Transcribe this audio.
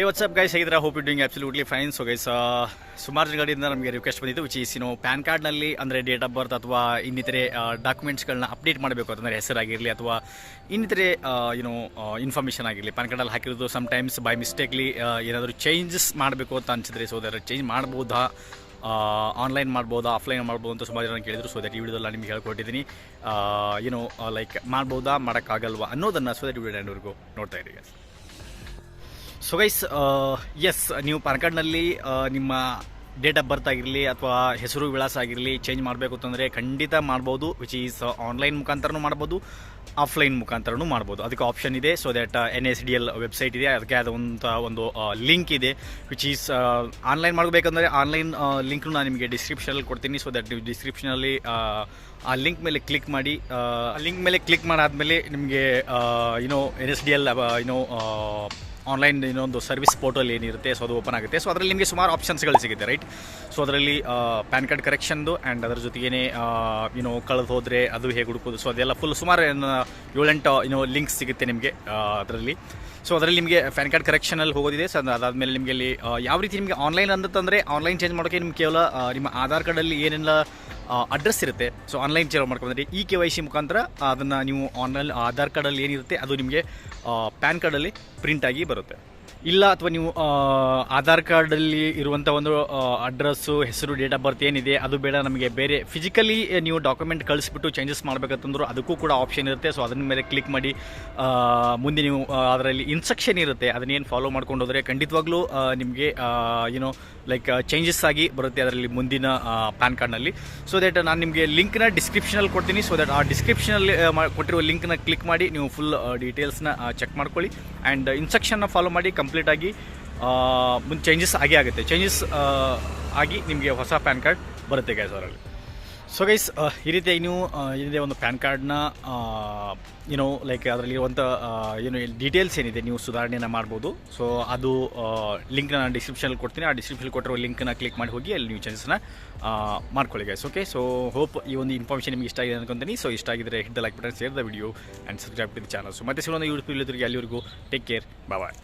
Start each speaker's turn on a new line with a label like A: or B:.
A: ಹೇ what's up guys, ಹೇಗಿದ್ರೆ hope you doing absolutely fine. So guys, ಸುಮಾರು ಜನಗಳಿಂದ ನಮಗೆ ರಿಕ್ವೆಸ್ಟ್ ಬಂದಿತ್ತು, ವಿಚ್ ಈಸ್ ಪ್ಯಾನ್ ಕಾರ್ಡ್ನಲ್ಲಿ ಅಂದರೆ ಡೇಟ್ ಆಫ್ ಬರ್ತ್ ಅಥವಾ ಇನ್ನಿತರೆ ಡಾಕ್ಯುಮೆಂಟ್ಸ್ಗಳನ್ನ ಅಪ್ಡೇಟ್ ಮಾಡಬೇಕು ಅಂತಂದರೆ ಹೆಸರಾಗಿರಲಿ ಅಥವಾ ಇನ್ನಿತರೆ ಇನ್ಫಾರ್ಮೇಷನ್ ಆಗಿರಲಿ ಪ್ಯಾನ್ ಕಾರ್ಡಲ್ಲಿ ಹಾಕಿರೋದು ಸಮ್ಟೈಮ್ಸ್ ಬೈ ಮಿಸ್ಟೇಕ್ಲಿ ಏನಾದರೂ ಚೇಂಜಸ್ ಮಾಡಬೇಕು ಅಂತ ಅನಿಸಿದ್ರೆ ಸೊ ಅದರ ಚೇಂಜ್ ಮಾಡ್ಬೋದಾ, ಆನ್ಲೈನ್ ಮಾಡ್ಬೋದಾ, ಆಫ್ಲೈನ್ ಮಾಡ್ಬೋದು ಅಂತ ಸುಮಾರು ಜನ ಕೇಳಿದ್ರು. ಸೊ ದಟ್ ಈ ವಿಡಿಯೋದಲ್ಲಿ ನಾನು ನಿಮಗೆ ಹೇಳ್ಕೊಟ್ಟಿದ್ದೀನಿ. ಲೈಕ್ ಮಾಡ್ಬೋದಾ, ಮಾಡೋಕ್ಕಾಗಲ್ವಾ ಅನ್ನೋದನ್ನು ಸೊ ದಟ್ ವಿಡಿಯೋ ಎಂಡ್ವರೆಗೂ ನೋಡ್ತಾ ಇದ್ದೀವಿ. ಸೊ ಗೈಸ್, ಎಸ್, ನೀವು ಪ್ಯಾನ್ ಕಾರ್ಡ್ನಲ್ಲಿ ನಿಮ್ಮ ಡೇಟ್ ಆಫ್ ಬರ್ತ್ ಆಗಿರಲಿ ಅಥವಾ ಹೆಸರು ವಿಳಾಸ ಆಗಿರಲಿ ಚೇಂಜ್ ಮಾಡಬೇಕು ಅಂತಂದರೆ ಖಂಡಿತ ಮಾಡ್ಬೋದು. ವಿಚ್ ಈಸ್ ಆನ್ಲೈನ್ ಮುಖಾಂತರನೂ ಮಾಡ್ಬೋದು, ಆಫ್ಲೈನ್ ಮುಖಾಂತರನೂ ಮಾಡ್ಬೋದು. ಅದಕ್ಕೆ ಆಪ್ಷನ್ ಇದೆ. ಸೊ ದ್ಯಾಟ್ NSDL ವೆಬ್ಸೈಟ್ ಇದೆ, ಅದಕ್ಕೆ ಆದಂಥ ಒಂದು ಲಿಂಕ್ ಇದೆ. ವಿಚ್ ಈಸ್ ಆನ್ಲೈನ್ ಮಾಡಬೇಕಂದ್ರೆ ಆನ್ಲೈನ್ ಲಿಂಕ್ನು ನಾನು ನಿಮಗೆ ಡಿಸ್ಕ್ರಿಪ್ಷನಲ್ಲಿ ಕೊಡ್ತೀನಿ. ಸೊ ದ್ಯಾಟ್ ನೀವು ಡಿಸ್ಕ್ರಿಪ್ಷನಲ್ಲಿ ಆ ಲಿಂಕ್ ಮೇಲೆ ಕ್ಲಿಕ್ ಮಾಡಿ, ಲಿಂಕ್ ಮೇಲೆ ಕ್ಲಿಕ್ ಮಾಡಾದಮೇಲೆ ನಿಮಗೆ NSDL ಆನ್ಲೈನ್ ಇನ್ನೊಂದು ಸರ್ವಿಸ್ ಪೋರ್ಟಲ್ ಏನಿರುತ್ತೆ ಸೊ ಅದು ಓಪನ್ ಆಗುತ್ತೆ. ಸೊ ಅದರಲ್ಲಿ ನಿಮಗೆ ಸುಮಾರು ಆಪ್ಷನ್ಸ್ಗಳು ಸಿಗುತ್ತೆ, ರೈಟ್. ಸೊ ಅದರಲ್ಲಿ ಪ್ಯಾನ್ ಕಾರ್ಡ್ ಕರೆಕ್ಷನ್ದು ಆ್ಯಂಡ್ ಅದರ ಜೊತೆಗೇ ಕಳೆದು ಹೋದರೆ ಅದು ಹೇಗೆ ಹುಡುಕೋದು, ಸೊ ಅದೆಲ್ಲ ಫುಲ್ ಸುಮಾರು 7-8 ಲಿಂಕ್ಸ್ ಸಿಗುತ್ತೆ ನಿಮಗೆ ಅದರಲ್ಲಿ. ಸೊ ಅದರಲ್ಲಿ ನಿಮಗೆ ಪ್ಯಾನ್ ಕಾರ್ಡ್ ಕರೆಕ್ಷನಲ್ಲಿ ಹೋಗೋದಿದೆ. ಸೊ ಅದಾದಮೇಲೆ ನಿಮಗೆ ಅಲ್ಲಿ ಯಾವ ರೀತಿ ನಿಮಗೆ ಆನ್ಲೈನ್ ಅಂತಂದರೆ ಆನ್ಲೈನ್ ಚೇಂಜ್ ಮಾಡೋಕ್ಕೆ ನಿಮ್ಗೆ ಕೇವಲ ನಿಮ್ಮ ಆಧಾರ್ ಕಾರ್ಡಲ್ಲಿ ಏನೆಲ್ಲ ಅಡ್ರೆಸ್ ಇರುತ್ತೆ ಸೊ ಆನ್ಲೈನ್ ಚೇಂಜ್ ಮಾಡ್ಕೊಂಡ್ರೆ KYC ಮುಖಾಂತರ ಅದನ್ನು ನೀವು ಆಧಾರ್ ಕಾರ್ಡಲ್ಲಿ ಏನಿರುತ್ತೆ ಅದು ನಿಮಗೆ ಪ್ಯಾನ್ ಕಾರ್ಡಲ್ಲಿ ಪ್ರಿಂಟಾಗಿ ಬರುತ್ತೆ. ಇಲ್ಲ ಅಥವಾ ನೀವು ಆಧಾರ್ ಕಾರ್ಡಲ್ಲಿ ಇರುವಂಥ ಒಂದು ಅಡ್ರೆಸ್ಸು, ಹೆಸರು, ಡೇಟ್ ಆಫ್ ಬರ್ತ್ ಏನಿದೆ ಅದು ಬೇಡ, ನಮಗೆ ಬೇರೆ ಫಿಸಿಕಲಿ ನೀವು ಡಾಕ್ಯುಮೆಂಟ್ ಕಳಿಸ್ಬಿಟ್ಟು ಚೇಂಜಸ್ ಮಾಡಬೇಕಂತಂದ್ರು ಅದಕ್ಕೂ ಕೂಡ ಆಪ್ಷನ್ ಇರುತ್ತೆ. ಸೊ ಅದನ್ನ ಮೇಲೆ ಕ್ಲಿಕ್ ಮಾಡಿ ಮುಂದೆ ನೀವು ಅದರಲ್ಲಿ ಇನ್ಸ್ಟ್ರಕ್ಷನ್ ಇರುತ್ತೆ, ಅದನ್ನೇನು ಫಾಲೋ ಮಾಡ್ಕೊಂಡು ಹೋದರೆ ಖಂಡಿತವಾಗ್ಲೂ ನಿಮಗೆ ಲೈಕ್ ಚೇಂಜಸ್ ಆಗಿ ಬರುತ್ತೆ ಅದರಲ್ಲಿ ಮುಂದಿನ ಪ್ಯಾನ್ ಕಾರ್ಡ್ನಲ್ಲಿ. ಸೊ ದ್ಯಾಟ್ ನಾನು ನಿಮಗೆ ಲಿಂಕ್ನ ಡಿಸ್ಕ್ರಿಪ್ಷನಲ್ಲಿ ಕೊಡ್ತೀನಿ. ಸೊ ದ್ಯಾಟ್ ಆ ಡಿಸ್ಕ್ರಿಪ್ಷನಲ್ಲಿ ಕೊಟ್ಟಿರುವ ಲಿಂಕ್ನ ಕ್ಲಿಕ್ ಮಾಡಿ ನೀವು ಫುಲ್ ಡೀಟೇಲ್ಸ್ನ ಚೆಕ್ ಮಾಡ್ಕೊಳ್ಳಿ ಆ್ಯಂಡ್ ಇನ್ಸ್ಟ್ರಕ್ಷನ್ನ ಫಾಲೋ ಮಾಡಿ ಕಂಪ್ಲೀಟಾಗಿ ಮುಂದೆ ಚೇಂಜಸ್ ಆಗೇ ಆಗುತ್ತೆ. ಚೇಂಜಸ್ ಆಗಿ ನಿಮಗೆ ಹೊಸ ಪ್ಯಾನ್ ಕಾರ್ಡ್ ಬರುತ್ತೆ ಗೈಸ್ ಅವರಲ್ಲಿ. ಸೊ ಗೈಸ್, ಈ ರೀತಿಯಾಗಿ ನೀವು ಏನಿದೆ ಒಂದು ಪ್ಯಾನ್ ಕಾರ್ಡ್ನ ಲೈಕ್ ಅದರಲ್ಲಿರುವಂಥ ಡೀಟೇಲ್ಸ್ ಏನಿದೆ ನೀವು ಸುಧಾರಣೆಯನ್ನು ಮಾಡ್ಬೋದು. ಸೊ ಅದು ಲಿಂಕ್ನ ನಾನು ಡಿಸ್ಕ್ರಿಪ್ಷನಲ್ಲಿ ಕೊಡ್ತೀನಿ. ಆ ಡಿಸ್ಕ್ರಿಪ್ಷನ್ ಕೊಟ್ಟಿರೋ ಲಿಂಕ್ನ ಕ್ಲಿಕ್ ಮಾಡಿ ಹೋಗಿ ಅಲ್ಲಿ ನೀವು ಚೇಂಜಸ್ನ ಮಾಡ್ಕೊಳ್ಳಿ ಗೈಸ್. ಓಕೆ, ಸೊ ಹೋಪ್ ಈ ಒಂದು ಇನ್ಫಾರ್ಮೇಷನ್ ನಿಮಗೆ ಇಷ್ಟ ಆಗಿದೆ ಅನ್ಕೊಂತೀನಿ. ಸೊ ಇಷ್ಟ ಆಗಿದ್ರೆ hit the like button, share the video and subscribe to the channel. So ಮತ್ತೆ ಸಿಗೋಣ ಯೂಟ್ಯೂಬ್ ಇಲ್ಲದ್ರಿಗೆ, ಅಲ್ಲಿವರೆಗೂ ಟೇಕ್ ಕೇರ್, ಬಾಯ್.